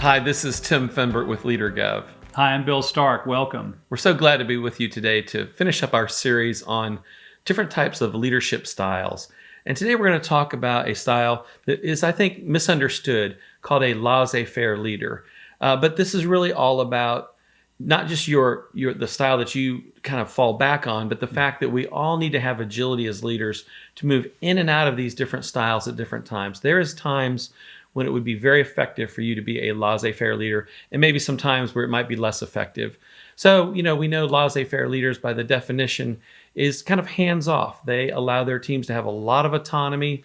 Hi, this is Tim Fenbert with LeaderGov. Hi, I'm Bill Stark. Welcome. We're so glad to be with you today to finish up our series on different types of leadership styles. And today we're going to talk about a style that is, I think, misunderstood, called a laissez-faire leader. But this is really all about not just the style that you kind of fall back on, but the fact that we all need to have agility as leaders to move in and out of these different styles at different times. There is times when it would be very effective for you to be a laissez-faire leader, and maybe some times where it might be less effective. So, we know laissez-faire leaders by the definition is kind of hands-off. They allow their teams to have a lot of autonomy.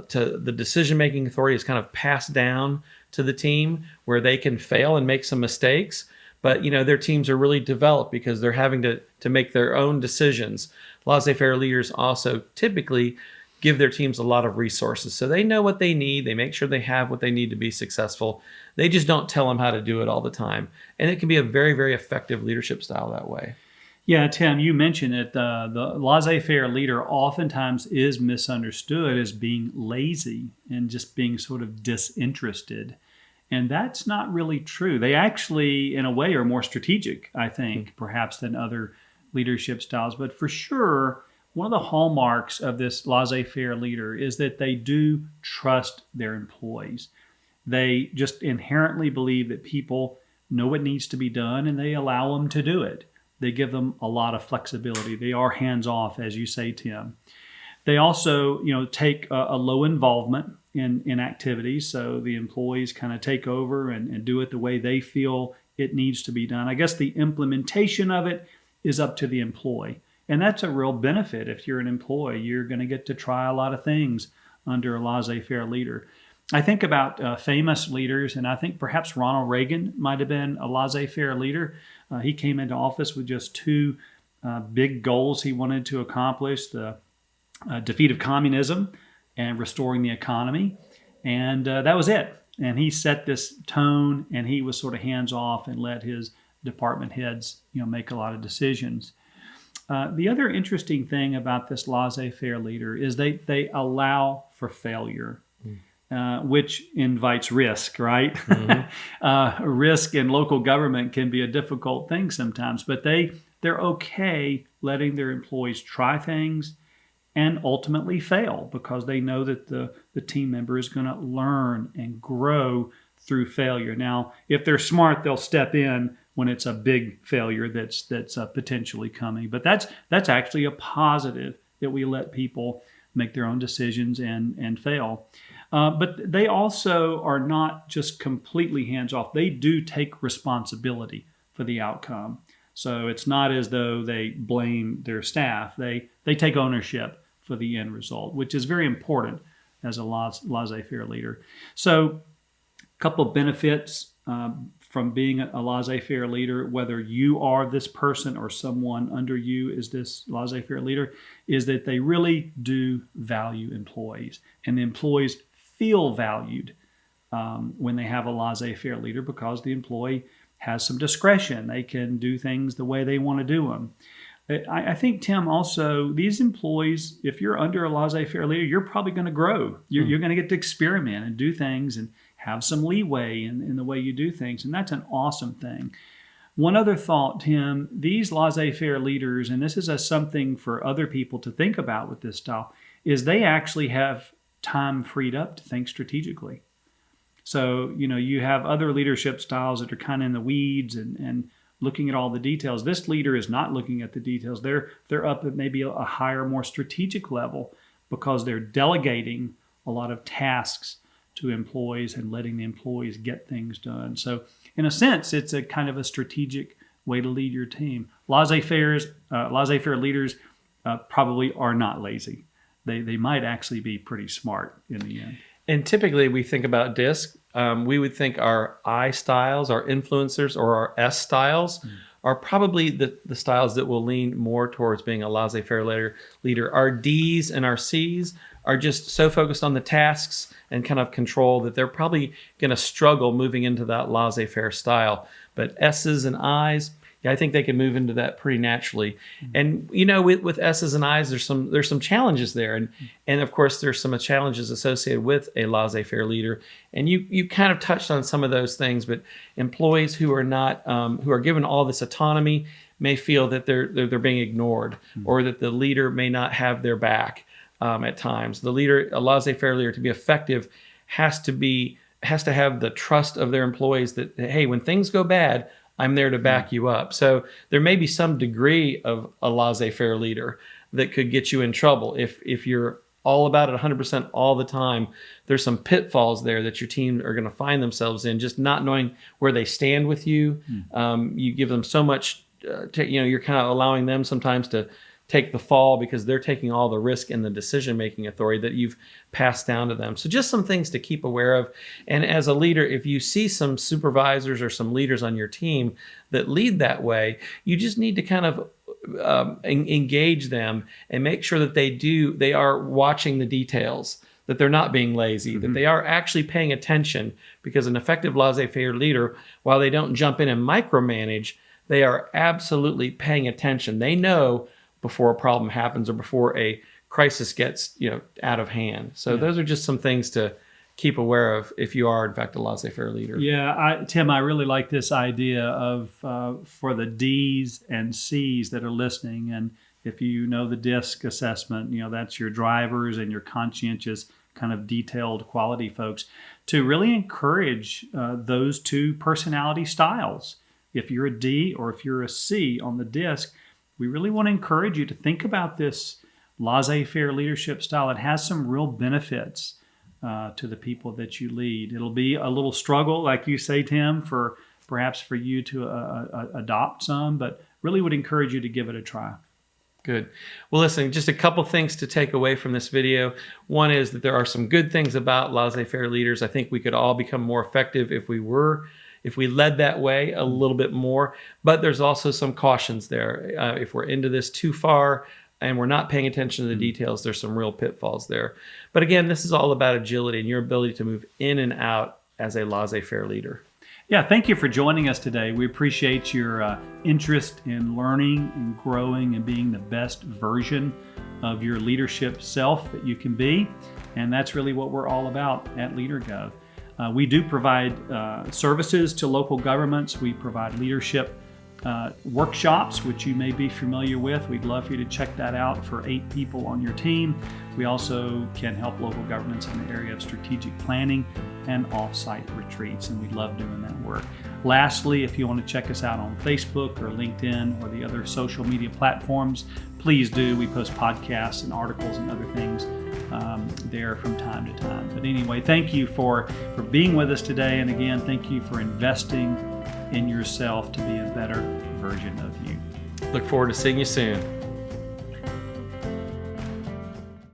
To the decision-making authority is kind of passed down to the team where they can fail and make some mistakes. But, their teams are really developed because they're having to make their own decisions. Laissez-faire leaders also typically give their teams a lot of resources. So they know what they need. They make sure they have what they need to be successful. They just don't tell them how to do it all the time. And it can be a very, very effective leadership style that way. Yeah, Tim, you mentioned it. The laissez-faire leader oftentimes is misunderstood as being lazy and just being sort of disinterested. And that's not really true. They actually, in a way, are more strategic, I think, perhaps than other leadership styles. But for sure, one of the hallmarks of this laissez-faire leader is that they do trust their employees. They just inherently believe that people know what needs to be done and they allow them to do it. They give them a lot of flexibility. They are hands-off, as you say, Tim. They also, take a low involvement in activities, so the employees kind of take over and do it the way they feel it needs to be done. I guess the implementation of it is up to the employee. And that's a real benefit. If you're an employee, you're going to get to try a lot of things under a laissez-faire leader. I think about famous leaders, and I think perhaps Ronald Reagan might have been a laissez-faire leader. He came into office with just two big goals he wanted to accomplish: the defeat of communism and restoring the economy. And that was it. And he set this tone, and he was sort of hands-off and let his department heads make a lot of decisions. The other interesting thing about this laissez-faire leader is they allow for failure, which invites risk, right? Mm-hmm. Risk in local government can be a difficult thing sometimes, but they're okay letting their employees try things and ultimately fail because they know that the team member is going to learn and grow through failure. Now, if they're smart, they'll step in when it's a big failure that's potentially coming. But that's actually a positive, that we let people make their own decisions and fail. But they also are not just completely hands-off. They do take responsibility for the outcome. So it's not as though they blame their staff. They take ownership for the end result, which is very important as a laissez-faire leader. So a couple of benefits from being a laissez-faire leader, whether you are this person or someone under you is this laissez-faire leader, is that they really do value employees. And the employees feel valued when they have a laissez-faire leader because the employee has some discretion. They can do things the way they want to do them. I think, Tim, also, these employees, if you're under a laissez-faire leader, you're probably going to grow. You're going to get to experiment and do things and have some leeway in the way you do things. And that's an awesome thing. One other thought, Tim, these laissez-faire leaders, and this is something for other people to think about with this style, is they actually have time freed up to think strategically. So, you have other leadership styles that are kind of in the weeds and looking at all the details. This leader is not looking at the details. They're up at maybe a higher, more strategic level because they're delegating a lot of tasks to employees and letting the employees get things done. So in a sense, it's a kind of a strategic way to lead your team. Laissez-faire leaders probably are not lazy. They might actually be pretty smart in the end. And typically we think about DISC. We would think our I styles, our influencers, or our S styles are probably the styles that will lean more towards being a laissez-faire leader. Our Ds and our Cs are just so focused on the tasks and kind of control that they're probably going to struggle moving into that laissez-faire style. But S's and I's, I think they can move into that pretty naturally. And with S's and I's, there's some challenges there, and of course there's some challenges associated with a laissez-faire leader. And you kind of touched on some of those things, but employees who are not who are given all this autonomy may feel that they're being ignored, or that the leader may not have their back at times. A laissez-faire leader, to be effective, has to have the trust of their employees that, hey, when things go bad, I'm there to back you up. So there may be some degree of a laissez-faire leader that could get you in trouble. If you're all about it 100% all the time, there's some pitfalls there that your team are going to find themselves in, just not knowing where they stand with you. You give them so much, you're kind of allowing them sometimes to take the fall because they're taking all the risk and the decision-making authority that you've passed down to them. So just some things to keep aware of. And as a leader, if you see some supervisors or some leaders on your team that lead that way, you just need to kind of engage them and make sure that they are watching the details, that they're not being lazy, that they are actually paying attention, because an effective laissez-faire leader, while they don't jump in and micromanage, they are absolutely paying attention. They know before a problem happens or before a crisis gets out of hand. So those are just some things to keep aware of if you are in fact a laissez-faire leader. Yeah, Tim, I really like this idea of for the D's and C's that are listening, and if you know the DISC assessment, that's your drivers and your conscientious kind of detailed quality folks, to really encourage those two personality styles. If you're a D or if you're a C on the DISC, we really want to encourage you to think about this laissez-faire leadership style. It has some real benefits to the people that you lead. It'll be a little struggle, like you say, Tim, perhaps for you to adopt some, but really would encourage you to give it a try. Good. Well, listen, just a couple things to take away from this video. One is that there are some good things about laissez-faire leaders. I think we could all become more effective if we led that way a little bit more, but there's also some cautions there. If we're into this too far and we're not paying attention to the details, there's some real pitfalls there. But again, this is all about agility and your ability to move in and out as a laissez-faire leader. Yeah, thank you for joining us today. We appreciate your interest in learning and growing and being the best version of your leadership self that you can be. And that's really what we're all about at LeaderGov. We do provide services to local governments. We provide leadership workshops, which you may be familiar with. We'd love for you to check that out for 8 people on your team. We also can help local governments in the area of strategic planning and off-site retreats, and we love doing that work. Lastly, if you want to check us out on Facebook or LinkedIn or the other social media platforms, please do. We post podcasts and articles and other things there from time to time. But anyway, thank you for being with us today. And again, thank you for investing in yourself to be a better version of you. Look forward to seeing you soon.